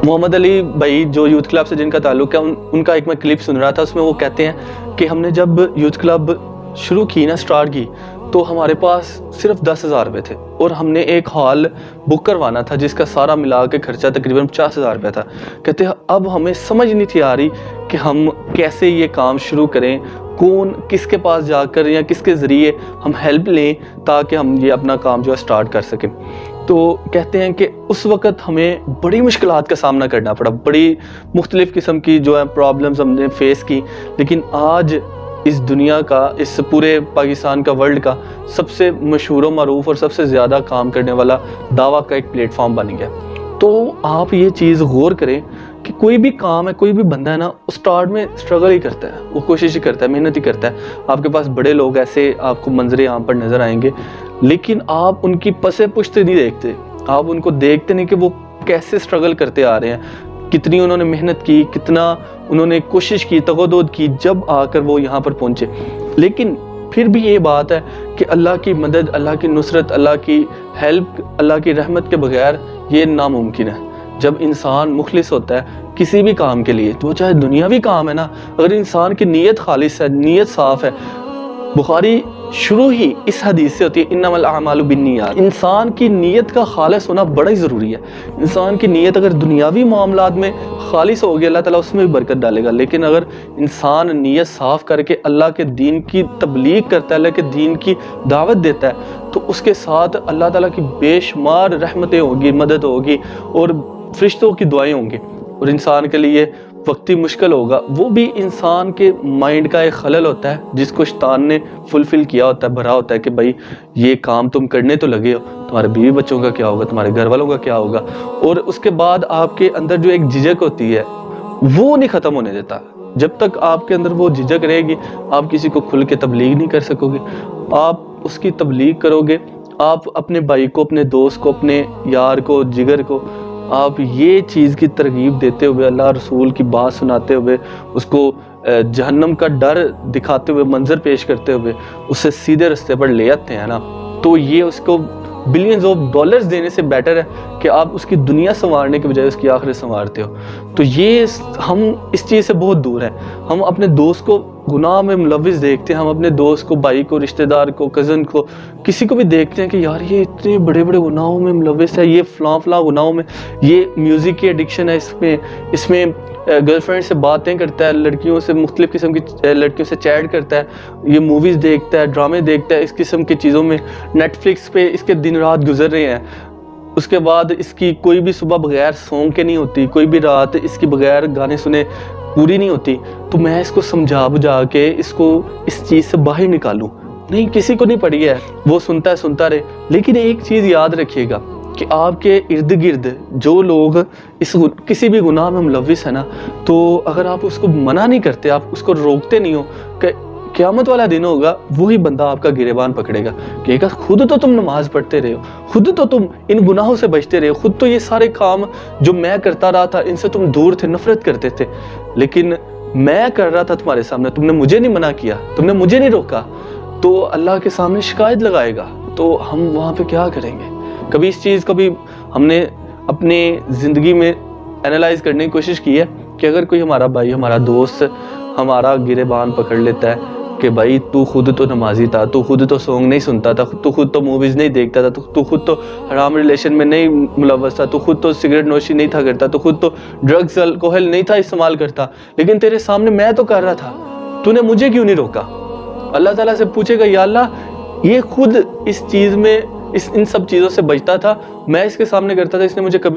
محمد علی بھائی جو youth club سے جن کا تعلق ہے، ان کا ایک میں کلپ سن رہا تھا، اس میں وہ کہتے ہیں کہ ہم نے جب یوتھ کلب شروع کی نا، سٹارٹ کی، تو ہمارے پاس صرف 10,000 روپے تھے اور ہم نے ایک ہال بک کروانا تھا جس کا سارا ملا کے خرچہ تقریباً 50,000 روپے تھا۔ کہتے ہیں اب ہمیں سمجھ نہیں تھی آ رہی کہ ہم کیسے یہ کام شروع کریں، کون کس کے پاس جا کر یا کس کے ذریعے ہم ہیلپ لیں تاکہ ہم یہ اپنا کام جو ہے سٹارٹ کر سکیں۔ تو کہتے ہیں کہ اس وقت ہمیں بڑی مشکلات کا سامنا کرنا پڑا، بڑی مختلف قسم کی جو ہے پرابلمز ہم نے فیس کی، لیکن آج اس دنیا کا، اس پورے پاکستان کا، ورلڈ کا سب سے مشہور و معروف اور سب سے زیادہ کام کرنے والا دعویٰ کا ایک پلیٹ فارم بن گیا۔ تو آپ یہ چیز غور کریں کہ کوئی بھی کام ہے، کوئی بھی بندہ ہے نا، اسٹارٹ میں اسٹرگل ہی کرتا ہے، وہ کوشش ہی کرتا ہے، محنت ہی کرتا ہے۔ آپ کے پاس بڑے لوگ ایسے آپ کو منظر عام پر نظر آئیں گے، لیکن آپ ان کی پس پشت نہیں دیکھتے، آپ ان کو دیکھتے نہیں کہ وہ کیسے اسٹرگل کرتے آ رہے ہیں، کتنی انہوں نے محنت کی، کتنا انہوں نے کوشش کی، تگودود کی، جب آ کر وہ یہاں پر پہنچے۔ لیکن پھر بھی یہ بات ہے کہ اللہ کی مدد، اللہ کی نصرت، اللہ کی ہیلپ، اللہ کی رحمت کے بغیر یہ ناممکن ہے۔ جب انسان مخلص ہوتا ہے کسی بھی کام کے لیے، تو چاہے دنیاوی کام ہے نا، اگر انسان کی نیت خالص ہے، نیت صاف ہے، بخاری شروع ہی اس حدیث سے ہوتی ہے انما الاعمال بالنیات۔ انسان کی نیت کا خالص ہونا بڑا ہی ضروری ہے۔ انسان کی نیت اگر دنیاوی معاملات میں خالص ہوگی، اللہ تعالیٰ اس میں بھی برکت ڈالے گا، لیکن اگر انسان نیت صاف کر کے اللہ کے دین کی تبلیغ کرتا ہے، اللہ کے دین کی دعوت دیتا ہے، تو اس کے ساتھ اللہ تعالیٰ کی بے شمار رحمتیں ہوگی، مدد ہوگی اور فرشتوں کی دعائیں ہوں گی، اور انسان کے لیے وقتی مشکل ہوگا، وہ بھی انسان کے مائنڈ کا ایک خلل ہوتا ہے جس کو شیطان نے فلفل کیا ہوتا ہے، بھرا ہوتا ہے کہ بھائی یہ کام تم کرنے تو لگے ہو، تمہارے بیوی بچوں کا کیا ہوگا، تمہارے گھر والوں کا کیا ہوگا، اور اس کے بعد آپ کے اندر جو ایک جھجک ہوتی ہے وہ نہیں ختم ہونے دیتا۔ جب تک آپ کے اندر وہ جھجک رہے گی، آپ کسی کو کھل کے تبلیغ نہیں کر سکو گے۔ آپ اس کی تبلیغ کرو گے، آپ اپنے بھائی کو، اپنے دوست کو، اپنے یار کو، جگر کو آپ یہ چیز کی ترغیب دیتے ہوئے، اللہ رسول کی بات سناتے ہوئے، اس کو جہنم کا ڈر دکھاتے ہوئے، منظر پیش کرتے ہوئے اسے سیدھے رستے پر لے آتے ہیں نا، تو یہ اس کو بلینز آف ڈالرز دینے سے بیٹر ہے کہ آپ اس کی دنیا سنوارنے کے بجائے اس کی آخرت سنوارتے ہو۔ تو یہ ہم اس چیز سے بہت دور ہیں۔ ہم اپنے دوست کو گناہ میں ملوث دیکھتے ہیں، ہم اپنے دوست کو، بھائی کو، رشتہ دار کو، کزن کو، کسی کو بھی دیکھتے ہیں کہ یار یہ اتنے بڑے بڑے گناہوں میں ملوث ہے، یہ فلاں فلاں گناہوں میں، یہ میوزک کی ایڈکشن ہے، اس میں گرل فرینڈ سے باتیں کرتا ہے، لڑکیوں سے، مختلف قسم کی لڑکیوں سے چیٹ کرتا ہے، یہ موویز دیکھتا ہے، ڈرامے دیکھتا ہے، اس قسم کی چیزوں میں نیٹ فلکس پہ اس کے دن رات گزر رہے ہیں۔ اس کے بعد اس کی کوئی بھی صبح بغیر سونگ کے نہیں ہوتی، کوئی بھی رات اس کی بغیر گانے سنے پوری نہیں ہوتی۔ تو میں اس کو سمجھا بجھا کے اس کو اس چیز سے باہر نکالوں؟ نہیں، کسی کو نہیں پڑی ہے، وہ سنتا ہے، سنتا رہے۔ لیکن ایک چیز یاد رکھیے گا کہ آپ کے ارد گرد جو لوگ کسی بھی گناہ میں ملوث ہے نا، تو اگر آپ اس کو منع نہیں کرتے، آپ اس کو روکتے نہیں ہو، کہ قیامت والا دن ہوگا وہی بندہ آپ کا گریبان پکڑے گا، کہے گا خود تو تم نماز پڑھتے رہے ہو، خود تو تم ان گناہوں سے بچتے رہے ہو، خود تو یہ سارے کام جو میں کرتا رہا تھا ان سے تم دور تھے، نفرت کرتے تھے، لیکن میں کر رہا تھا تمہارے سامنے، تم نے مجھے نہیں منع کیا، تم نے مجھے نہیں روکا، تو اللہ کے سامنے شکایت لگائے گا۔ تو ہم وہاں پہ کیا کریں گے؟ کبھی اس چیز کو بھی ہم نے اپنے زندگی میں انالائز کرنے کی کوشش کی ہے کہ اگر کوئی ہمارا بھائی، ہمارا دوست ہمارا گریبان پکڑ لیتا ہے کہ بھائی تو خود تو نمازی تھا، تو خود تو سونگ نہیں سنتا تھا، تو خود تو موویز نہیں دیکھتا تھا، تو خود تو حرام ریلیشن میں نہیں ملوث تھا، تو خود تو سگریٹ نوشی نہیں تھا کرتا، تو خود تو ڈرگز الکوہل نہیں تھا استعمال کرتا، لیکن تیرے سامنے میں تو کر رہا تھا، تو نے مجھے کیوں نہیں روکا؟ اللہ تعالیٰ سے پوچھے گا یا اللہ یہ خود اس چیز میں ان سب چیزوں سے بچتا تھا، میں اس کے سامنے کرتا تھا، اس نے مجھے کبھی